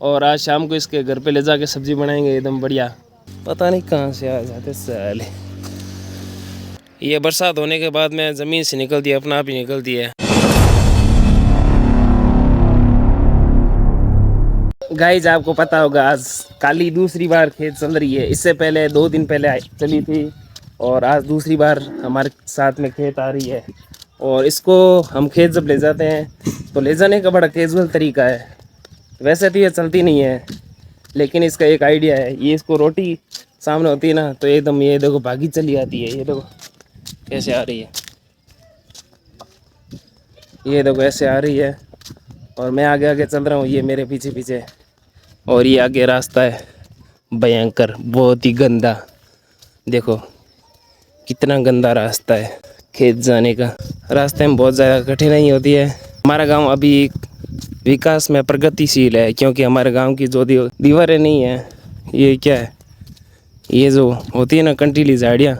और आज शाम को इसके घर पे ले जाके सब्जी बनाएंगे एकदम बढ़िया। पता नहीं कहाँ से आ जाते साले। ये बरसात होने के बाद में ज़मीन से निकलती है, अपना आप ही निकलती है। गाइस आपको पता होगा आज काली दूसरी बार खेत चल रही है। इससे पहले 2 दिन पहले चली थी और आज दूसरी बार हमारे साथ में खेत आ रही है। और इसको हम खेत जब ले जाते हैं तो ले जाने का बड़ा कैजुअल तरीका है। वैसे तो ये चलती नहीं है, लेकिन इसका एक आइडिया है। ये इसको रोटी सामने होती है ना तो एकदम ये देखो भागी चली आती है। ये देखो कैसे आ रही है, ये देखो ऐसे आ रही है और मैं आगे आगे चल रहा हूँ, ये मेरे पीछे पीछे। और ये आगे रास्ता है भयंकर, बहुत ही गंदा। देखो कितना गंदा रास्ता है खेत जाने का। रास्ते में बहुत ज़्यादा कठिनाई होती है। हमारा गांव अभी विकास में प्रगतिशील है, क्योंकि हमारे गांव की जो दीवारें नहीं है, ये क्या है, ये जो होती है ना कंटीली झाड़ियाँ,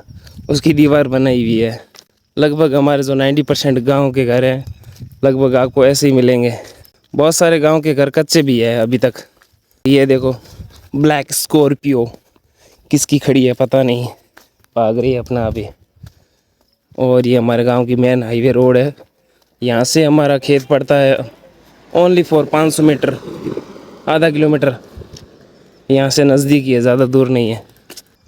उसकी दीवार बनाई हुई है। लगभग हमारे जो 90% गाँव के घर हैं लगभग आपको ऐसे ही मिलेंगे। बहुत सारे गांव के घर कच्चे भी है अभी तक। ये देखो ब्लैक स्कॉर्पियो किसकी खड़ी है पता नहीं, भाग रही है अपना अभी। और ये हमारे गांव की मेन हाईवे रोड है। यहाँ से हमारा खेत पड़ता है ओनली फॉर 500 मीटर, आधा किलोमीटर। यहाँ से नज़दीक ही है, ज़्यादा दूर नहीं है।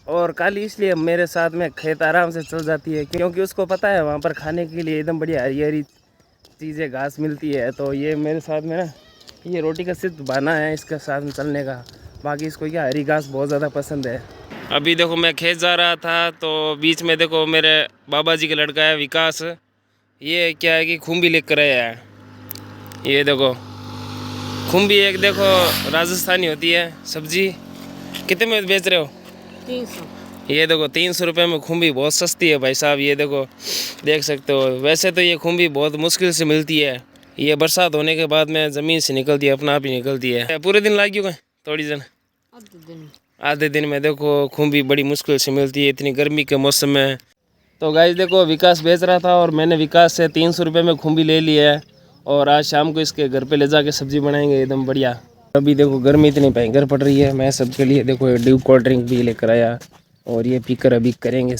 और काली इसलिए मेरे साथ में खेत आराम से चल जाती है क्योंकि उसको पता है वहाँ पर खाने के लिए एकदम बढ़िया हरी हरी चीज़ें घास मिलती है। तो ये मेरे साथ में ना, ये रोटी का सिर्फ बहाना है इसके साथ में चलने का, बाकी इसको क्या हरी घास बहुत ज़्यादा पसंद है। अभी देखो मैं खेत जा रहा था तो बीच में देखो मेरे बाबा जी का लड़का है विकास, ये क्या है कि खुम्बी लेकर आया है। ये देखो खुम्बी एक देखो राजस्थानी होती है सब्जी। कितने में बेच रहे हो? 300। ये देखो 300 रुपये में खुम्बी, बहुत सस्ती है भाई साहब। ये देखो देख सकते हो। वैसे तो ये खुम्बी बहुत मुश्किल से मिलती है, ये बरसात होने के बाद में ज़मीन से निकलती है, अपना आप ही निकलती है। पूरे दिन लागी गए थोड़ी जन आधे दिन में देखो खुम्बी बड़ी मुश्किल से मिलती है इतनी गर्मी के मौसम में। तो गाइस देखो विकास बेच रहा था और मैंने विकास से 300 रुपये में खुम्बी ले लिया है। और आज शाम को इसके घर पे ले जाके सब्जी बनाएंगे एकदम बढ़िया। अभी देखो गर्मी इतनी भयंकर पड़ रही है, मैं सबके लिए देखो ड्यू कोल्ड ड्रिंक भी लेकर आया। और ये पीकर अभी करेंगे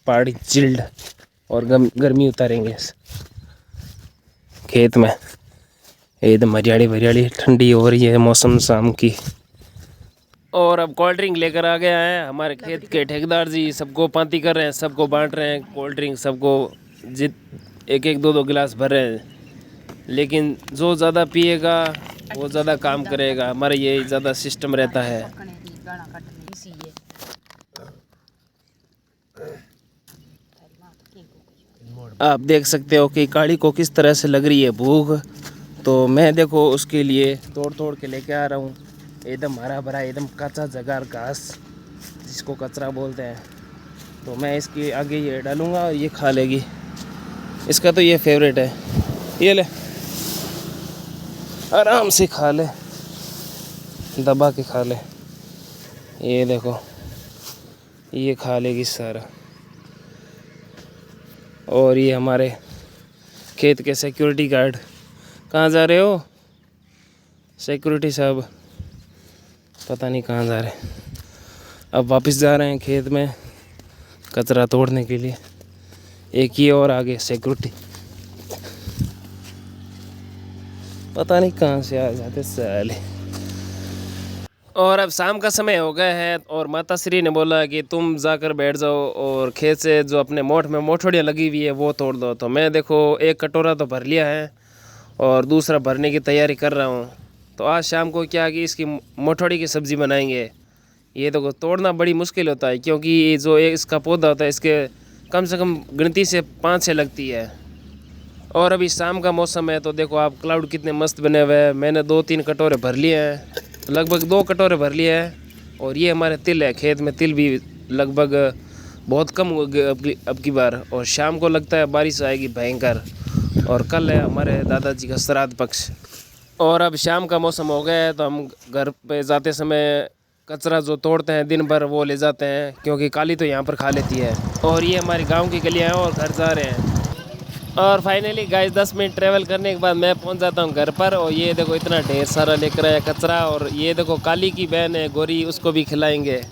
पार्टी चिल्ड और गर्मी उतारेंगे खेत में। एकदम हरियाली हरियाली ठंडी हो रही है मौसम शाम की। और अब कोल्ड ड्रिंक लेकर आ गया है हमारे खेत के ठेकेदार जी, सबको पांती कर रहे हैं, सबको बांट रहे हैं कोल्ड ड्रिंक, सबको जित एक एक दो दो गिलास भर रहे हैं। लेकिन जो ज़्यादा पिएगा वो ज़्यादा काम करेगा, हमारा ये ज़्यादा सिस्टम रहता है। आप देख सकते हो कि काली को किस तरह से लग रही है भूख, तो मैं देखो उसके लिए तोड़ तोड़ के लेके आ रहा हूँ। एकदम हरा भरा एकदम कच्चा जगार घास जिसको कचरा बोलते हैं, तो मैं इसके आगे ये डालूँगा और ये खा लेगी। इसका तो ये फेवरेट है, ये ले आराम से खा ले, दबा के खा ले। ये देखो ये खा लेगी सारा। और ये हमारे खेत के सिक्योरिटी गार्ड, कहाँ जा रहे हो सिक्योरिटी साहब? पता नहीं कहाँ जा रहे हैं। अब वापस जा रहे हैं खेत में कचरा तोड़ने के लिए। एक ही और आगे सिक्योरिटी, पता नहीं कहाँ से आ जाते साले। और अब शाम का समय हो गया है और माता श्री ने बोला कि तुम जाकर बैठ जाओ और खेत से जो अपने मोठ में मोठड़ियाँ लगी हुई है वो तोड़ दो। तो मैं देखो एक कटोरा तो भर लिया है और दूसरा भरने की तैयारी कर रहा हूँ। तो आज शाम को क्या कि इसकी मोठड़ी की सब्ज़ी बनाएंगे। ये देखो तोड़ना बड़ी मुश्किल होता है क्योंकि जो इसका पौधा होता है इसके कम से कम गिनती से 5 से लगती है। और अभी शाम का मौसम है तो देखो आप क्लाउड कितने मस्त बने हुए हैं। मैंने 2-3 कटोरे भर लिए हैं, लगभग 2 कटोरे भर लिए हैं। और ये हमारे तिल है, खेत में तिल भी लगभग बहुत कम हो गए अब की बार। और शाम को लगता है बारिश आएगी भयंकर। और कल है हमारे दादाजी का श्राद्ध पक्ष। और अब शाम का मौसम हो गया है तो हम घर पे जाते समय कचरा जो तोड़ते हैं दिन भर वो ले जाते हैं, क्योंकि काली तो यहाँ पर खा लेती है। और ये हमारे गांव की गलियाँ हैं और घर जा रहे हैं। और फाइनली गाइस 10 मिनट ट्रैवल करने के बाद मैं पहुंच जाता हूं घर पर। और ये देखो इतना ढेर सारा लेकर आया कचरा। और ये देखो काली की बहन है गोरी, उसको भी खिलाएंगे।